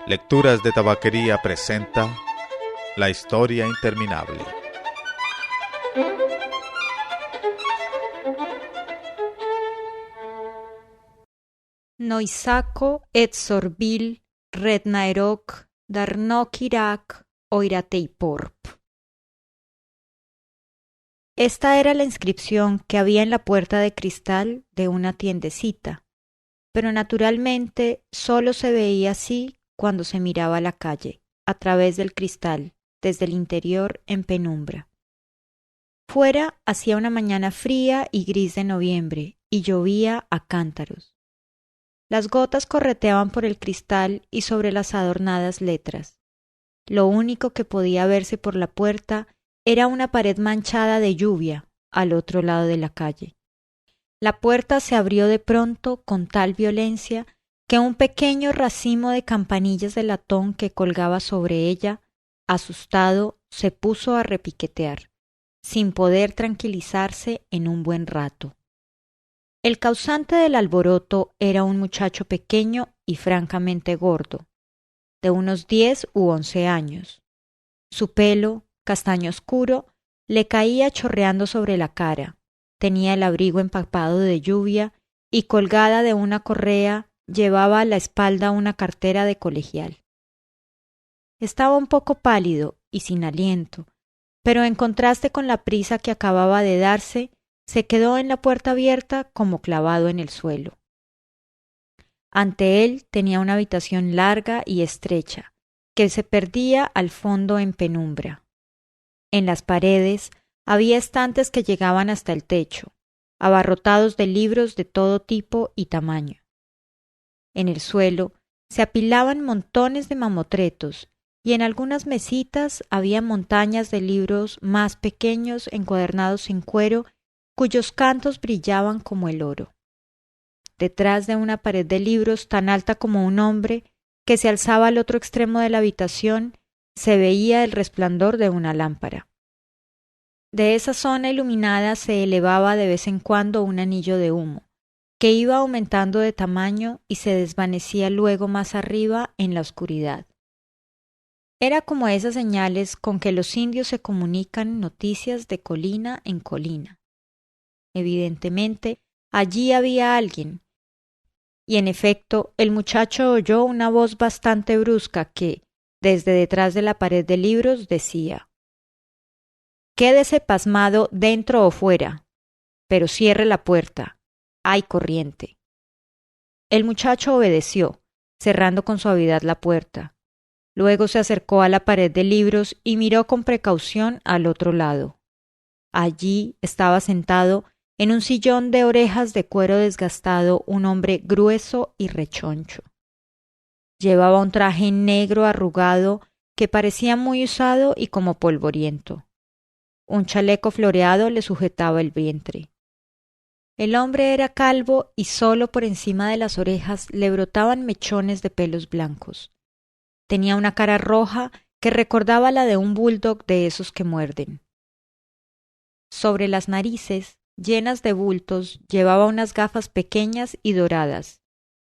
Lecturas de Tabaquería presenta La historia interminable. Noisako et sorbil rednaerok darnokirak oirateiporp. Esta era la inscripción que había en la puerta de cristal de una tiendecita, pero naturalmente solo se veía así cuando se miraba a la calle, a través del cristal, desde el interior en penumbra. Fuera hacía una mañana fría y gris de noviembre y llovía a cántaros. Las gotas correteaban por el cristal y sobre las adornadas letras. Lo único que podía verse por la puerta era una pared manchada de lluvia al otro lado de la calle. La puerta se abrió de pronto con tal violencia que un pequeño racimo de campanillas de latón que colgaba sobre ella, asustado, se puso a repiquetear, sin poder tranquilizarse en un buen rato. El causante del alboroto era un muchacho pequeño y francamente gordo, de unos 10 u 11 años. Su pelo, castaño oscuro, le caía chorreando sobre la cara, tenía el abrigo empapado de lluvia y colgada de una correa llevaba a la espalda una cartera de colegial. Estaba un poco pálido y sin aliento, pero en contraste con la prisa que acababa de darse, se quedó en la puerta abierta como clavado en el suelo. Ante él tenía una habitación larga y estrecha, que se perdía al fondo en penumbra. En las paredes había estantes que llegaban hasta el techo, abarrotados de libros de todo tipo y tamaño. En el suelo se apilaban montones de mamotretos y en algunas mesitas había montañas de libros más pequeños encuadernados en cuero cuyos cantos brillaban como el oro. Detrás de una pared de libros tan alta como un hombre, que se alzaba al otro extremo de la habitación, se veía el resplandor de una lámpara. De esa zona iluminada se elevaba de vez en cuando un anillo de humo, que iba aumentando de tamaño y se desvanecía luego más arriba en la oscuridad. Era como esas señales con que los indios se comunican noticias de colina en colina. Evidentemente, allí había alguien, y en efecto el muchacho oyó una voz bastante brusca que, desde detrás de la pared de libros, decía: «Quédese pasmado dentro o fuera, pero cierre la puerta. Hay corriente». El muchacho obedeció, cerrando con suavidad la puerta. Luego se acercó a la pared de libros y miró con precaución al otro lado. Allí estaba sentado en un sillón de orejas de cuero desgastado un hombre grueso y rechoncho. Llevaba un traje negro arrugado que parecía muy usado y como polvoriento. Un chaleco floreado le sujetaba el vientre. El hombre era calvo y solo por encima de las orejas le brotaban mechones de pelos blancos. Tenía una cara roja que recordaba la de un bulldog de esos que muerden. Sobre las narices, llenas de bultos, llevaba unas gafas pequeñas y doradas,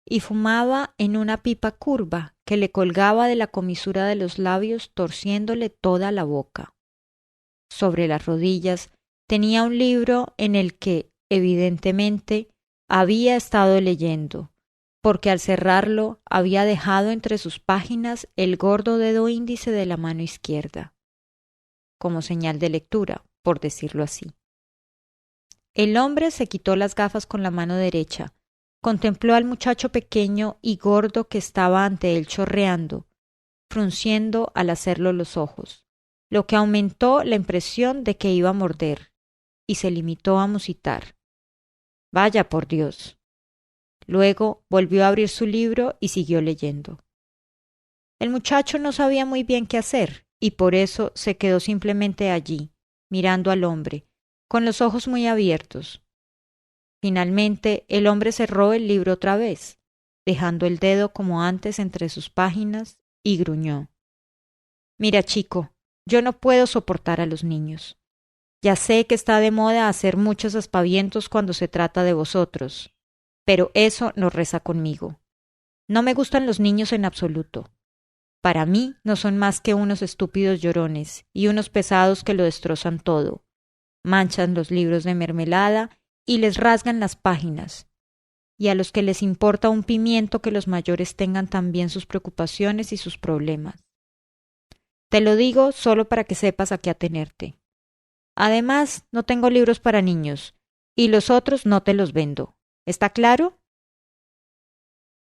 y fumaba en una pipa curva que le colgaba de la comisura de los labios torciéndole toda la boca. Sobre las rodillas tenía un libro en el que, evidentemente, había estado leyendo, porque al cerrarlo había dejado entre sus páginas el gordo dedo índice de la mano izquierda, como señal de lectura, por decirlo así. El hombre se quitó las gafas con la mano derecha, contempló al muchacho pequeño y gordo que estaba ante él chorreando, frunciendo al hacerlo los ojos, lo que aumentó la impresión de que iba a morder, y se limitó a musitar: «Vaya por Dios». Luego volvió a abrir su libro y siguió leyendo. El muchacho no sabía muy bien qué hacer, y por eso se quedó simplemente allí, mirando al hombre, con los ojos muy abiertos. Finalmente el hombre cerró el libro otra vez, dejando el dedo como antes entre sus páginas, y gruñó: «Mira, chico, yo no puedo soportar a los niños. Ya sé que está de moda hacer muchos aspavientos cuando se trata de vosotros, pero eso no reza conmigo. No me gustan los niños en absoluto. para mí no son más que unos estúpidos llorones y unos pesados que lo destrozan todo. Manchan los libros de mermelada y les rasgan las páginas. Y a los que les importa un pimiento que los mayores tengan también sus preocupaciones y sus problemas. Te lo digo solo para que sepas a qué atenerte. Además, no tengo libros para niños, y los otros no te los vendo. ¿Está claro?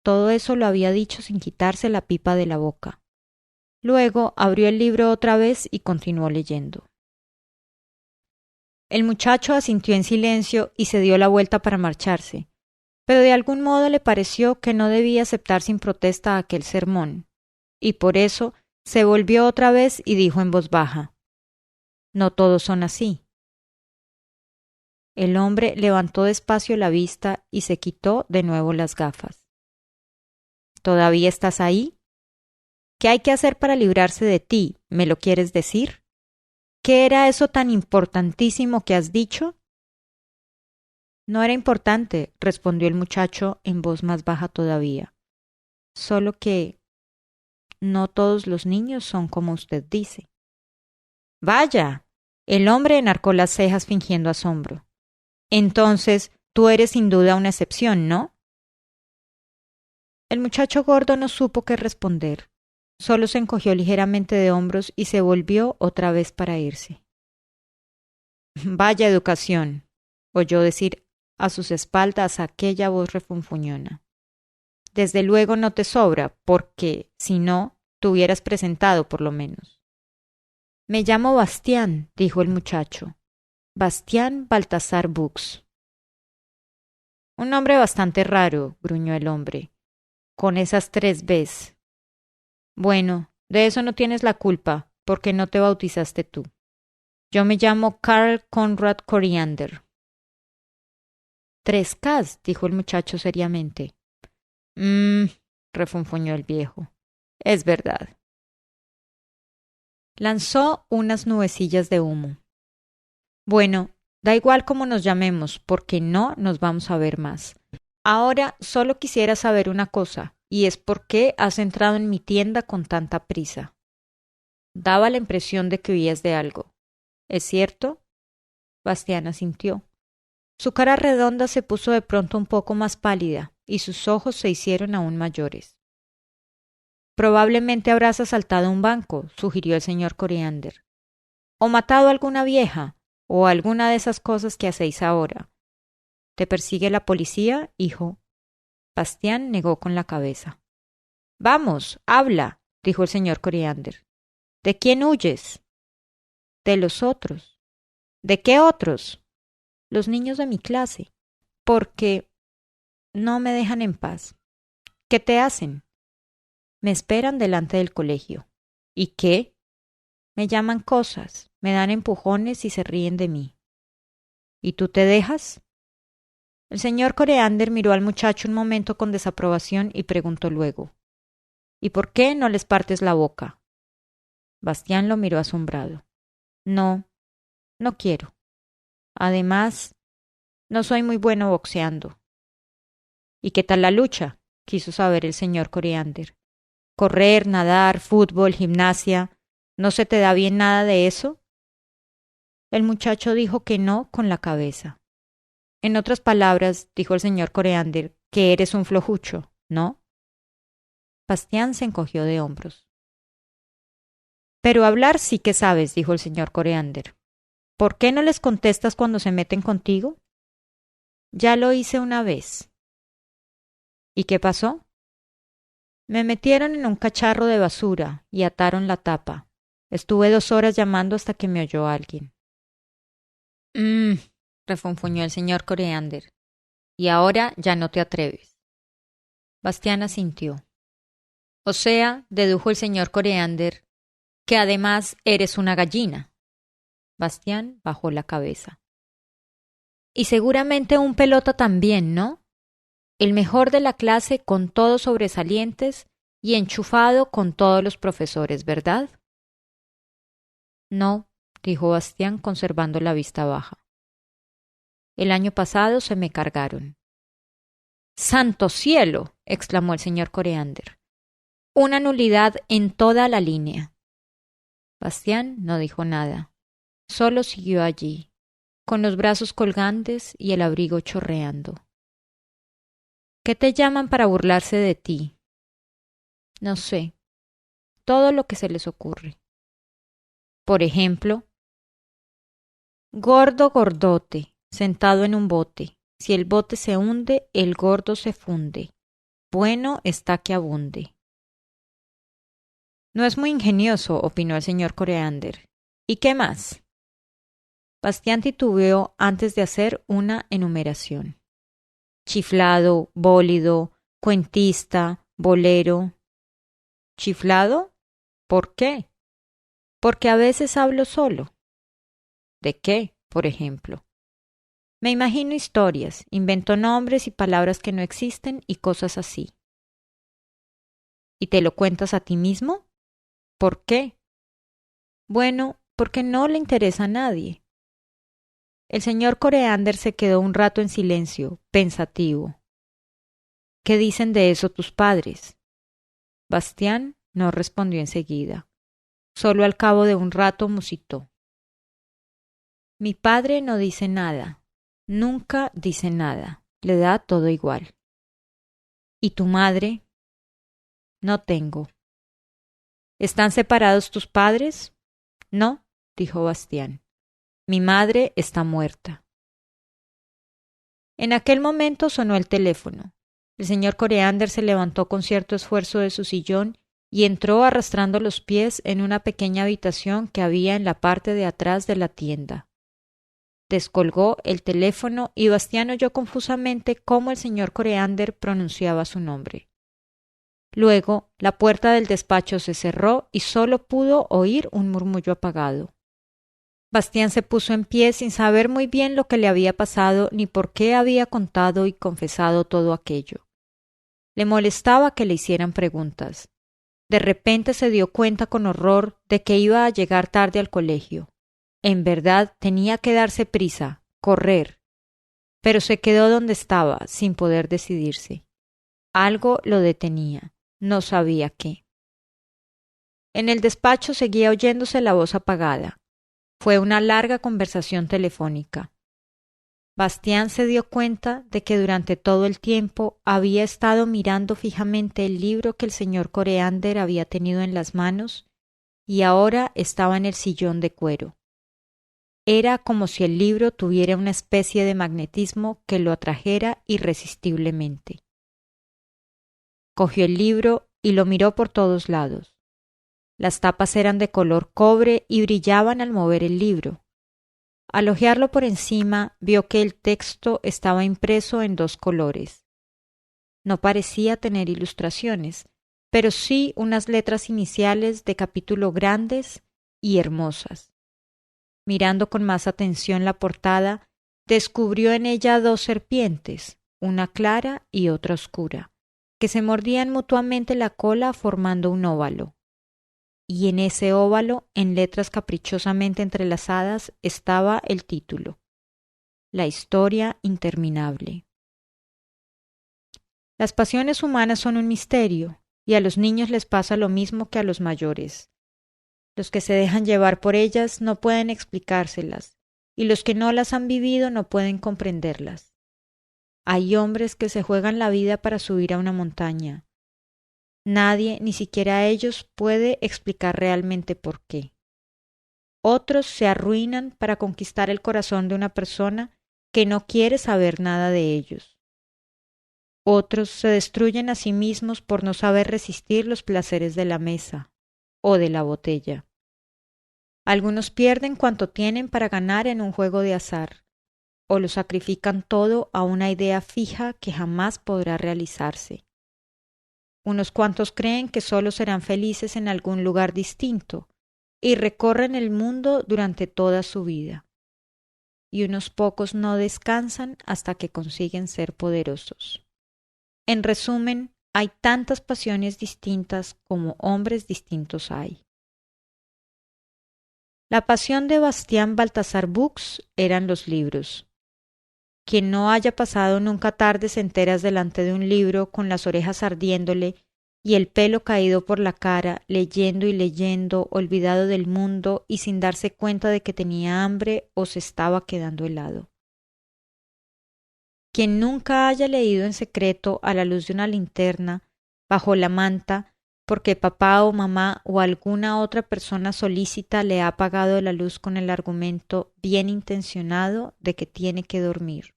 Todo eso lo había dicho sin quitarse la pipa de la boca. Luego abrió el libro otra vez y continuó leyendo. El muchacho asintió en silencio y se dio la vuelta para marcharse, pero de algún modo le pareció que no debía aceptar sin protesta aquel sermón, y por eso se volvió otra vez y dijo en voz baja: «No todos son así». El hombre levantó despacio la vista y se quitó de nuevo las gafas. «¿Todavía estás ahí? ¿Qué hay que hacer para librarse de ti? ¿Me lo quieres decir? ¿Qué era eso tan importantísimo que has dicho?» «No era importante», respondió el muchacho en voz más baja todavía. «Solo que no todos los niños son como usted dice». «Vaya». El hombre enarcó las cejas fingiendo asombro. «Entonces, tú eres sin duda una excepción, ¿no?» El muchacho gordo no supo qué responder. Solo se encogió ligeramente de hombros y se volvió otra vez para irse. «Vaya educación», oyó decir a sus espaldas aquella voz refunfuñona. «Desde luego no te sobra, porque, si no, te hubieras presentado por lo menos». «Me llamo Bastián», dijo el muchacho. «Bastián Baltasar Bux». «Un nombre bastante raro», gruñó el hombre, «con esas 3 Bs». «Bueno, de eso no tienes la culpa, porque no te bautizaste tú. Yo me llamo Karl Conrad Coriander». «3 Ks», dijo el muchacho seriamente. Refunfuñó el viejo. «Es verdad». Lanzó unas nubecillas de humo. «Bueno, da igual cómo nos llamemos, porque no nos vamos a ver más. Ahora solo quisiera saber una cosa, y es por qué has entrado en mi tienda con tanta prisa». Daba la impresión de que huías de algo. ¿Es cierto? Bastián asintió. Su cara redonda se puso de pronto un poco más pálida, y sus ojos se hicieron aún mayores. «Probablemente habrás asaltado un banco», sugirió el señor Coriander. «O matado a alguna vieja, o alguna de esas cosas que hacéis ahora. ¿Te persigue la policía, hijo?» Bastián negó con la cabeza. «Vamos, habla», dijo el señor Coriander. «¿De quién huyes?» «De los otros». «¿De qué otros?» «Los niños de mi clase. Porque no me dejan en paz». «¿Qué te hacen?» «Me esperan delante del colegio». «¿Y qué?» «Me llaman cosas, me dan empujones y se ríen de mí». «¿Y tú te dejas?» El señor Coriander miró al muchacho un momento con desaprobación y preguntó luego: «¿Y por qué no les partes la boca?» Bastián lo miró asombrado. «No, no quiero. Además, no soy muy bueno boxeando». «¿Y qué tal la lucha?», quiso saber el señor Coriander. «Correr, nadar, fútbol, gimnasia. ¿No se te da bien nada de eso?» El muchacho dijo que no con la cabeza. «En otras palabras», dijo el señor Coriander, «que eres un flojucho, ¿no?» Bastián se encogió de hombros. «Pero hablar sí que sabes», dijo el señor Coriander. «¿Por qué no les contestas cuando se meten contigo?» «Ya lo hice una vez». «¿Y qué pasó?» «Me metieron en un cacharro de basura y ataron la tapa. Estuve 2 horas llamando hasta que me oyó alguien». Refunfuñó el señor Coriander. «Y ahora ya no te atreves». Bastián asintió. «O sea», dedujo el señor Coriander, «que además eres una gallina». Bastián bajó la cabeza. «Y seguramente un pelota también, ¿no? El mejor de la clase con todos sobresalientes y enchufado con todos los profesores, ¿verdad?» «No», dijo Bastián conservando la vista baja. «El año pasado se me cargaron». «¡Santo cielo!», exclamó el señor Coriander. una nulidad en toda la línea. Bastián no dijo nada, solo siguió allí, con los brazos colgantes y el abrigo chorreando. ¿Qué te llaman para burlarse de ti? No sé, todo lo que se les ocurre. Por ejemplo, gordo gordote, sentado en un bote. Si el bote se hunde, el gordo se funde. Bueno está que abunde. No es muy ingenioso, opinó el señor Coreander. ¿Y qué más? Bastián titubeó antes de hacer una enumeración. Chiflado, bólido, cuentista, bolero. ¿Chiflado? ¿Por qué? Porque a veces hablo solo. ¿De qué, por ejemplo? Me imagino historias, invento nombres y palabras que no existen y cosas así. ¿Y te lo cuentas a ti mismo? ¿Por qué? Bueno, porque no le interesa a nadie. El señor Coreander se quedó un rato en silencio, pensativo. ¿Qué dicen de eso tus padres? Bastián no respondió enseguida. Solo al cabo de un rato musitó. Mi padre no dice nada, nunca dice nada, le da todo igual. ¿Y tu madre? No tengo. ¿Están separados tus padres? No, dijo Bastián. Mi madre está muerta. En aquel momento sonó el teléfono. El señor Coreander se levantó con cierto esfuerzo de su sillón y entró arrastrando los pies en una pequeña habitación que había en la parte de atrás de la tienda. Descolgó el teléfono y Bastián oyó confusamente cómo el señor Coreander pronunciaba su nombre. Luego la puerta del despacho se cerró y solo pudo oír un murmullo apagado. Bastián se puso en pie sin saber muy bien lo que le había pasado ni por qué había contado y confesado todo aquello. Le molestaba que le hicieran preguntas. De repente se dio cuenta con horror de que iba a llegar tarde al colegio. En verdad tenía que darse prisa, correr. Pero se quedó donde estaba, sin poder decidirse. Algo lo detenía, no sabía qué. En el despacho seguía oyéndose la voz apagada. Fue una larga conversación telefónica. Bastián se dio cuenta de que durante todo el tiempo había estado mirando fijamente el libro que el señor Coreander había tenido en las manos y ahora estaba en el sillón de cuero. Era como si el libro tuviera una especie de magnetismo que lo atrajera irresistiblemente. Cogió el libro y lo miró por todos lados. Las tapas eran de color cobre y brillaban al mover el libro. Al hojearlo por encima, vio que el texto estaba impreso en 2 colores. No parecía tener ilustraciones, pero sí unas letras iniciales de capítulo grandes y hermosas. Mirando con más atención la portada, descubrió en ella 2 serpientes, una clara y otra oscura, que se mordían mutuamente la cola formando un óvalo. Y en ese óvalo, en letras caprichosamente entrelazadas, estaba el título: La historia interminable. Las pasiones humanas son un misterio, y a los niños les pasa lo mismo que a los mayores. Los que se dejan llevar por ellas no pueden explicárselas, y los que no las han vivido no pueden comprenderlas. Hay hombres que se juegan la vida para subir a una montaña. Nadie, ni siquiera ellos, puede explicar realmente por qué. Otros se arruinan para conquistar el corazón de una persona que no quiere saber nada de ellos. Otros se destruyen a sí mismos por no saber resistir los placeres de la mesa o de la botella. Algunos pierden cuanto tienen para ganar en un juego de azar, o lo sacrifican todo a una idea fija que jamás podrá realizarse. Unos cuantos creen que solo serán felices en algún lugar distinto y recorren el mundo durante toda su vida. Y unos pocos no descansan hasta que consiguen ser poderosos. En resumen, hay tantas pasiones distintas como hombres distintos hay. La pasión de Bastián Baltasar Bux eran los libros. Quien no haya pasado nunca tardes enteras delante de un libro con las orejas ardiéndole y el pelo caído por la cara, leyendo y leyendo, olvidado del mundo y sin darse cuenta de que tenía hambre o se estaba quedando helado. Quien nunca haya leído en secreto a la luz de una linterna, bajo la manta, porque papá o mamá o alguna otra persona solícita le ha apagado la luz con el argumento bien intencionado de que tiene que dormir,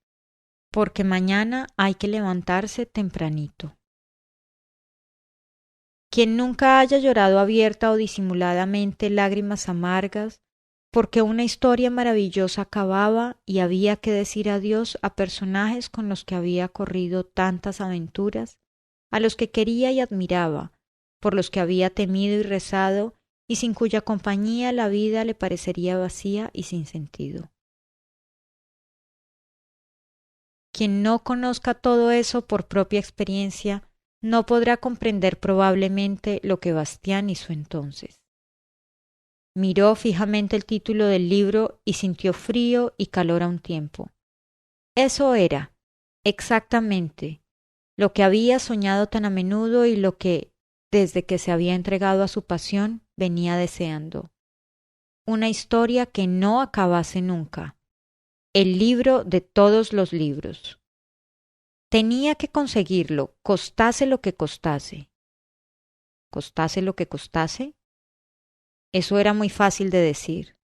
porque mañana hay que levantarse tempranito. Quien nunca haya llorado abierta o disimuladamente lágrimas amargas, porque una historia maravillosa acababa y había que decir adiós a personajes con los que había corrido tantas aventuras, a los que quería y admiraba, por los que había temido y rezado, y sin cuya compañía la vida le parecería vacía y sin sentido. Quien no conozca todo eso por propia experiencia, no podrá comprender probablemente lo que Bastián hizo entonces. Miró fijamente el título del libro y sintió frío y calor a un tiempo. Eso era, exactamente, lo que había soñado tan a menudo y lo que, desde que se había entregado a su pasión, venía deseando. Una historia que no acabase nunca. El libro de todos los libros. Tenía que conseguirlo, costase lo que costase. ¿Costase lo que costase? Eso era muy fácil de decir.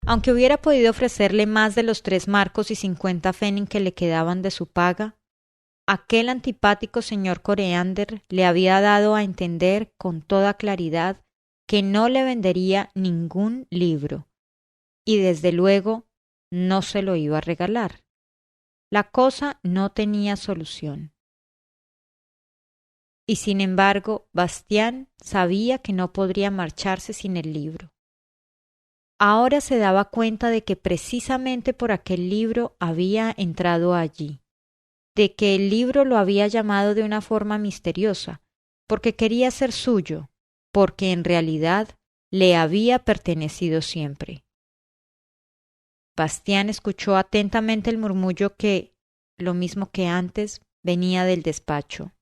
Aunque hubiera podido ofrecerle más de los 3 marcos y 50 pfennig que le quedaban de su paga, aquel antipático señor Coreander le había dado a entender con toda claridad que no le vendería ningún libro, y desde luego no se lo iba a regalar. La cosa no tenía solución. Y sin embargo, Bastián sabía que no podría marcharse sin el libro. Ahora se daba cuenta de que precisamente por aquel libro había entrado allí, de que el libro lo había llamado de una forma misteriosa, porque quería ser suyo, porque en realidad le había pertenecido siempre. Bastián escuchó atentamente el murmullo que, lo mismo que antes, venía del despacho.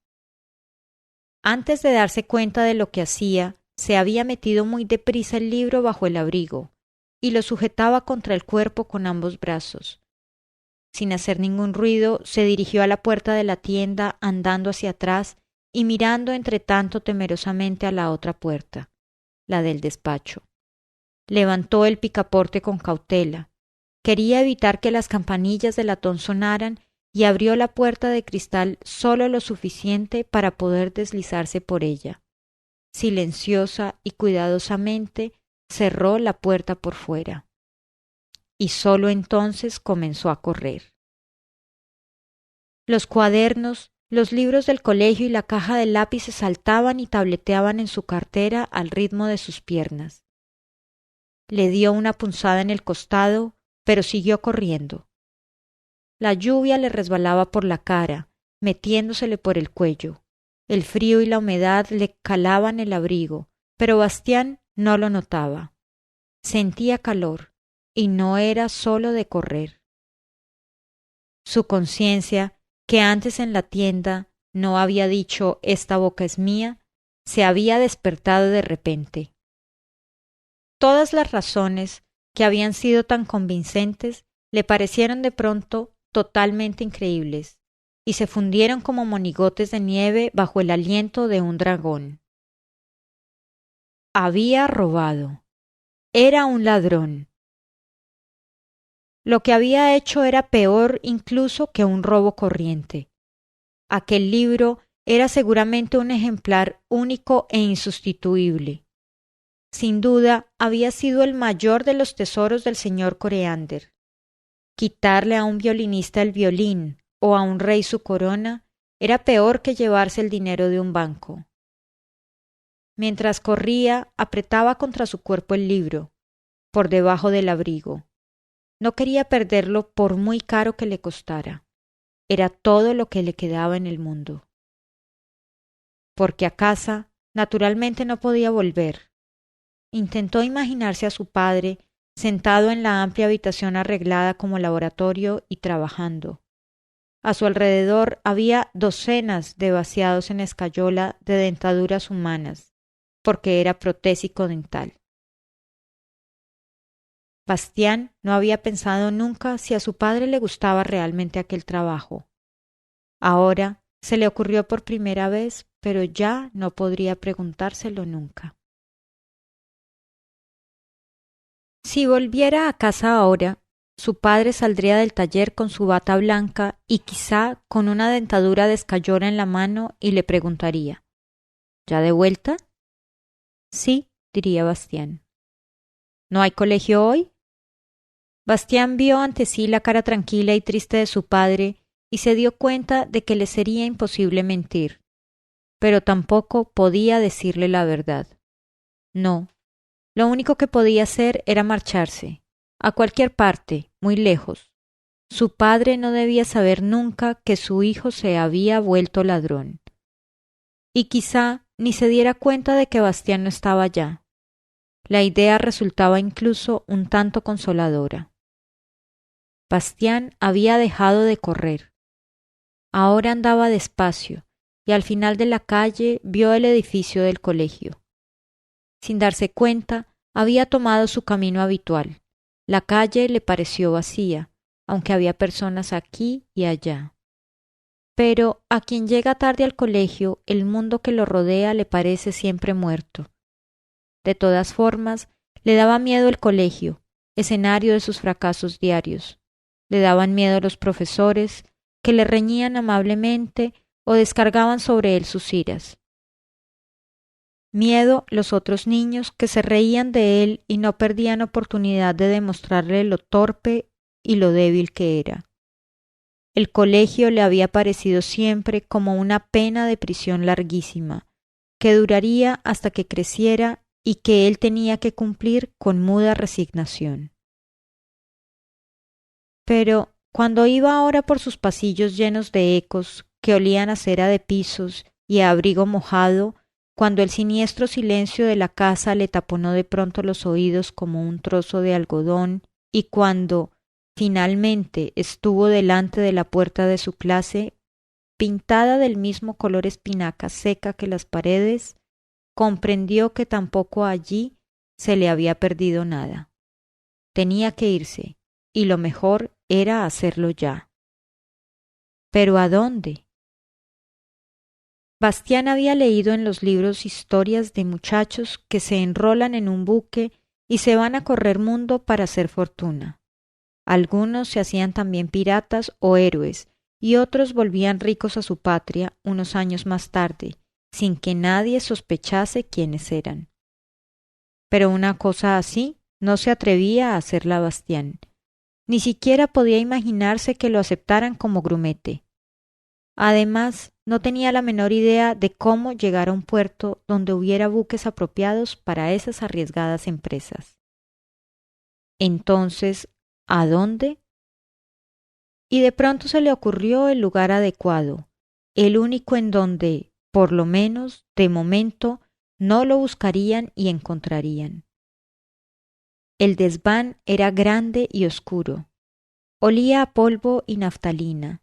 Antes de darse cuenta de lo que hacía, se había metido muy deprisa el libro bajo el abrigo y lo sujetaba contra el cuerpo con ambos brazos. Sin hacer ningún ruido, se dirigió a la puerta de la tienda andando hacia atrás y mirando entre tanto temerosamente a la otra puerta, la del despacho. Levantó el picaporte con cautela. Quería evitar que las campanillas de latón sonaran y abrió la puerta de cristal solo lo suficiente para poder deslizarse por ella. Silenciosa y cuidadosamente cerró la puerta por fuera. Y solo entonces comenzó a correr. Los cuadernos, los libros del colegio y la caja de lápices saltaban y tableteaban en su cartera al ritmo de sus piernas. Le dio una punzada en el costado, pero siguió corriendo. La lluvia le resbalaba por la cara, metiéndosele por el cuello. El frío y la humedad le calaban el abrigo, pero Bastián no lo notaba. Sentía calor, y no era solo de correr. Su conciencia, que antes en la tienda no había dicho «esta boca es mía», se había despertado de repente. Todas las razones que habían sido tan convincentes le parecieron de pronto totalmente increíbles y se fundieron como monigotes de nieve bajo el aliento de un dragón. Había robado. Era un ladrón. Lo que había hecho era peor incluso que un robo corriente. Aquel libro era seguramente un ejemplar único e insustituible. Sin duda, había sido el mayor de los tesoros del señor Coreander. Quitarle a un violinista el violín o a un rey su corona era peor que llevarse el dinero de un banco. Mientras corría, apretaba contra su cuerpo el libro, por debajo del abrigo. No quería perderlo por muy caro que le costara. Era todo lo que le quedaba en el mundo. Porque a casa, naturalmente no podía volver. Intentó imaginarse a su padre sentado en la amplia habitación arreglada como laboratorio y trabajando. A su alrededor había docenas de vaciados en escayola de dentaduras humanas, porque era protésico dental. Bastián no había pensado nunca si a su padre le gustaba realmente aquel trabajo. Ahora se le ocurrió por primera vez, pero ya no podría preguntárselo nunca. Si volviera a casa ahora, su padre saldría del taller con su bata blanca y quizá con una dentadura de escayola en la mano y le preguntaría: ¿Ya de vuelta? Sí, diría Bastián. ¿No hay colegio hoy? Bastián vio ante sí la cara tranquila y triste de su padre y se dio cuenta de que le sería imposible mentir, pero tampoco podía decirle la verdad. No, lo único que podía hacer era marcharse, a cualquier parte, muy lejos. Su padre no debía saber nunca que su hijo se había vuelto ladrón. Y quizá ni se diera cuenta de que Bastián no estaba allá. La idea resultaba incluso un tanto consoladora. Bastián había dejado de correr. Ahora andaba despacio y al final de la calle vio el edificio del colegio. Sin darse cuenta, había tomado su camino habitual. La calle le pareció vacía, aunque había personas aquí y allá. Pero a quien llega tarde al colegio, el mundo que lo rodea le parece siempre muerto. De todas formas, le daba miedo el colegio, escenario de sus fracasos diarios. Le daban miedo los profesores, que le reñían amablemente o descargaban sobre él sus iras. Miedo los otros niños que se reían de él y no perdían oportunidad de demostrarle lo torpe y lo débil que era. El colegio le había parecido siempre como una pena de prisión larguísima, que duraría hasta que creciera y que él tenía que cumplir con muda resignación. Pero cuando iba ahora por sus pasillos llenos de ecos que olían a cera de pisos y a abrigo mojado, cuando el siniestro silencio de la casa le taponó de pronto los oídos como un trozo de algodón, y cuando finalmente estuvo delante de la puerta de su clase, pintada del mismo color espinaca seca que las paredes, comprendió que tampoco allí se le había perdido nada. Tenía que irse, y lo mejor era hacerlo ya. ¿Pero a dónde? Bastián había leído en los libros historias de muchachos que se enrolan en un buque y se van a correr mundo para hacer fortuna. Algunos se hacían también piratas o héroes, y otros volvían ricos a su patria unos años más tarde, sin que nadie sospechase quiénes eran. Pero una cosa así no se atrevía a hacerla Bastián. Ni siquiera podía imaginarse que lo aceptaran como grumete. Además, no tenía la menor idea de cómo llegar a un puerto donde hubiera buques apropiados para esas arriesgadas empresas. Entonces, ¿a dónde? Y de pronto se le ocurrió el lugar adecuado, el único en donde, por lo menos, de momento, no lo buscarían y encontrarían. El desván era grande y oscuro. Olía a polvo y naftalina.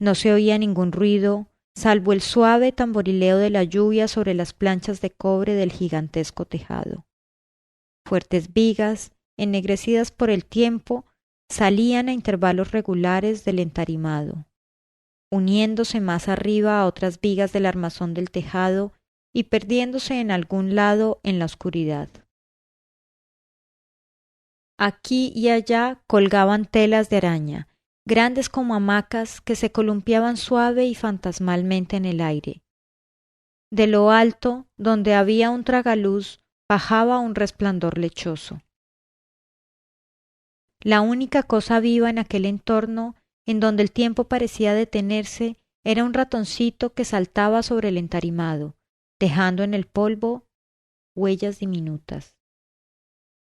No se oía ningún ruido, salvo el suave tamborileo de la lluvia sobre las planchas de cobre del gigantesco tejado. Fuertes vigas, ennegrecidas por el tiempo, salían a intervalos regulares del entarimado, uniéndose más arriba a otras vigas del armazón del tejado y perdiéndose en algún lado en la oscuridad. Aquí y allá colgaban telas de araña, grandes como hamacas que se columpiaban suave y fantasmalmente en el aire. De lo alto, donde había un tragaluz, bajaba un resplandor lechoso. La única cosa viva en aquel entorno, en donde el tiempo parecía detenerse, era un ratoncito que saltaba sobre el entarimado, dejando en el polvo huellas diminutas.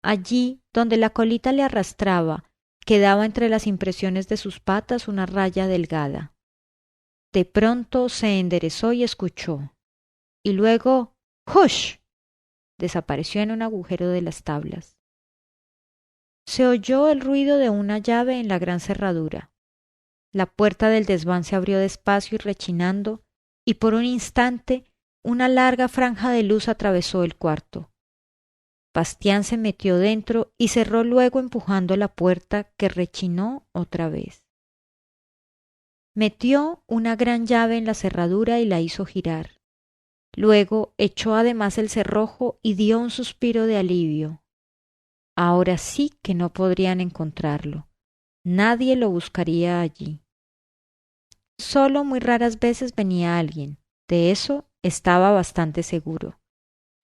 Allí, donde la colita le arrastraba, quedaba entre las impresiones de sus patas una raya delgada. De pronto se enderezó y escuchó. Y luego ¡hush! Desapareció en un agujero de las tablas. Se oyó el ruido de una llave en la gran cerradura. la puerta del desván se abrió despacio y rechinando, y por un instante una larga franja de luz atravesó el cuarto. Bastián se metió dentro y cerró luego empujando la puerta, que rechinó otra vez. Metió una gran llave en la cerradura y la hizo girar. Luego echó además el cerrojo y dio un suspiro de alivio. Ahora sí que no podrían encontrarlo. Nadie lo buscaría allí. Solo muy raras veces venía alguien, de eso estaba bastante seguro.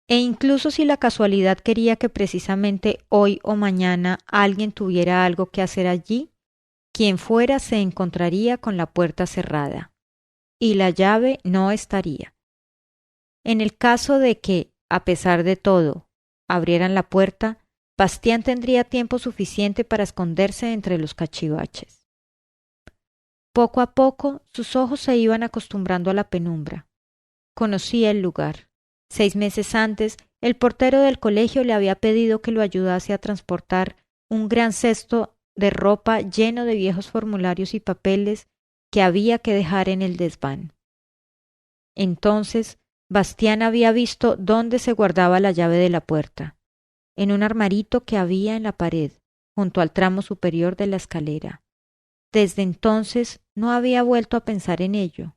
E incluso si la casualidad quería que precisamente hoy o mañana alguien tuviera algo que hacer allí, quien fuera se encontraría con la puerta cerrada, y la llave no estaría. En el caso de que, a pesar de todo, abrieran la puerta, Bastián tendría tiempo suficiente para esconderse entre los cachivaches. Poco a poco sus ojos se iban acostumbrando a la penumbra. Conocía el lugar. 6 meses antes, el portero del colegio le había pedido que lo ayudase a transportar un gran cesto de ropa lleno de viejos formularios y papeles que había que dejar en el desván. Entonces, Bastián había visto dónde se guardaba la llave de la puerta, en un armarito que había en la pared, junto al tramo superior de la escalera. Desde entonces no había vuelto a pensar en ello,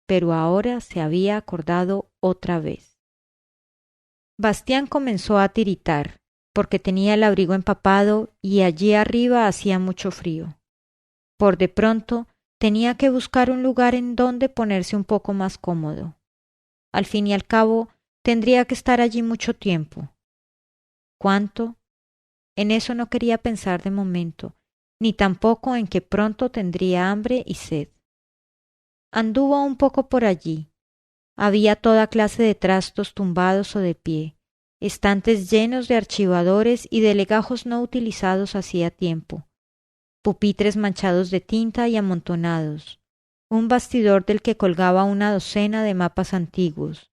pero ahora se había acordado otra vez. Bastián comenzó a tiritar, porque tenía el abrigo empapado y allí arriba hacía mucho frío. Por de pronto tenía que buscar un lugar en donde ponerse un poco más cómodo. Al fin y al cabo, tendría que estar allí mucho tiempo. ¿Cuánto? En eso no quería pensar de momento, ni tampoco en que pronto tendría hambre y sed. Anduvo un poco por allí. Había toda clase de trastos tumbados o de pie, estantes llenos de archivadores y de legajos no utilizados hacía tiempo, pupitres manchados de tinta y amontonados, un bastidor del que colgaba una docena de mapas antiguos,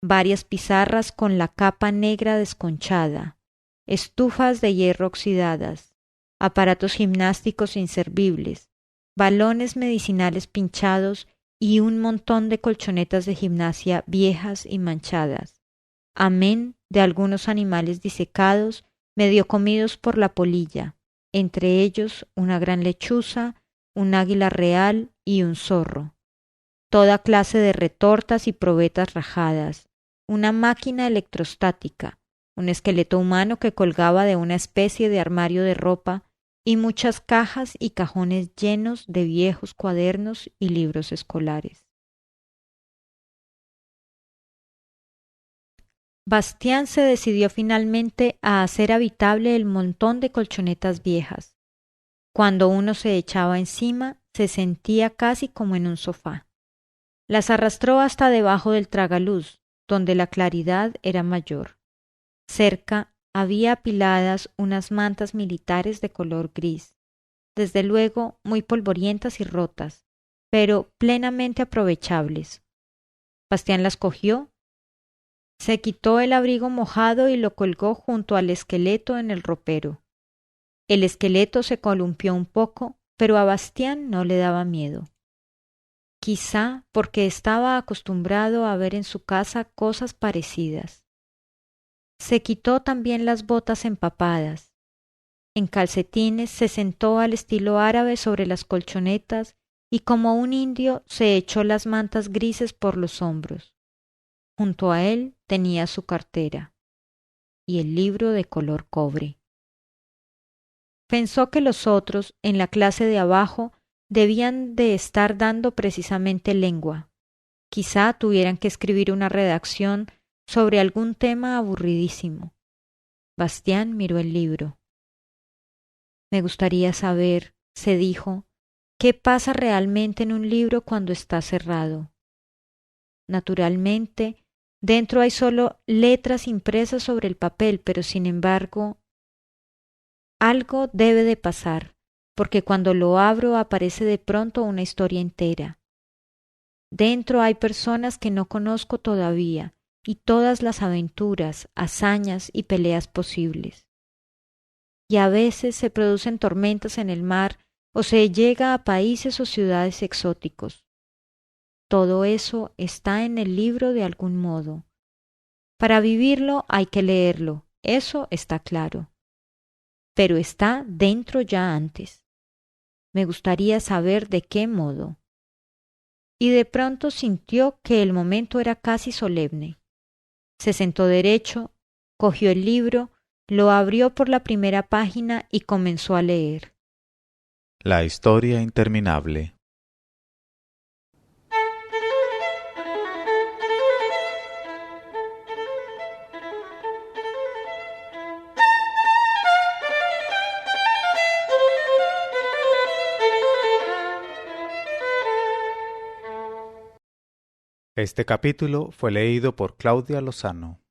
varias pizarras con la capa negra desconchada, estufas de hierro oxidadas, aparatos gimnásticos inservibles, balones medicinales pinchados y un montón de colchonetas de gimnasia viejas y manchadas, amén de algunos animales disecados, medio comidos por la polilla, entre ellos una gran lechuza, un águila real y un zorro. Toda clase de retortas y probetas rajadas, una máquina electrostática, un esqueleto humano que colgaba de una especie de armario de ropa y muchas cajas y cajones llenos de viejos cuadernos y libros escolares. Bastián se decidió finalmente a hacer habitable el montón de colchonetas viejas. Cuando uno se echaba encima, se sentía casi como en un sofá. Las arrastró hasta debajo del tragaluz, donde la claridad era mayor. Cerca había apiladas unas mantas militares de color gris, desde luego muy polvorientas y rotas, pero plenamente aprovechables. Bastián las cogió, se quitó el abrigo mojado y lo colgó junto al esqueleto en el ropero. El esqueleto se columpió un poco, pero a Bastián no le daba miedo. Quizá porque estaba acostumbrado a ver en su casa cosas parecidas. Se quitó también las botas empapadas. En calcetines se sentó al estilo árabe sobre las colchonetas y como un indio se echó las mantas grises por los hombros. Junto a él tenía su cartera y el libro de color cobre. Pensó que los otros, en la clase de abajo, debían de estar dando precisamente lengua. Quizá tuvieran que escribir una redacción sobre algún tema aburridísimo. Bastián miró el libro. Me gustaría saber, se dijo, qué pasa realmente en un libro cuando está cerrado. Naturalmente, dentro hay solo letras impresas sobre el papel, pero sin embargo, algo debe de pasar, porque cuando lo abro aparece de pronto una historia entera. Dentro hay personas que no conozco todavía, y todas las aventuras, hazañas y peleas posibles. Y a veces se producen tormentas en el mar o se llega a países o ciudades exóticos. Todo eso está en el libro de algún modo. Para vivirlo hay que leerlo, eso está claro. Pero está dentro ya antes. Me gustaría saber de qué modo. Y de pronto sintió que el momento era casi solemne. Se sentó derecho, cogió el libro, lo abrió por la primera página y comenzó a leer. La historia interminable. Este capítulo fue leído por Claudia Lozano.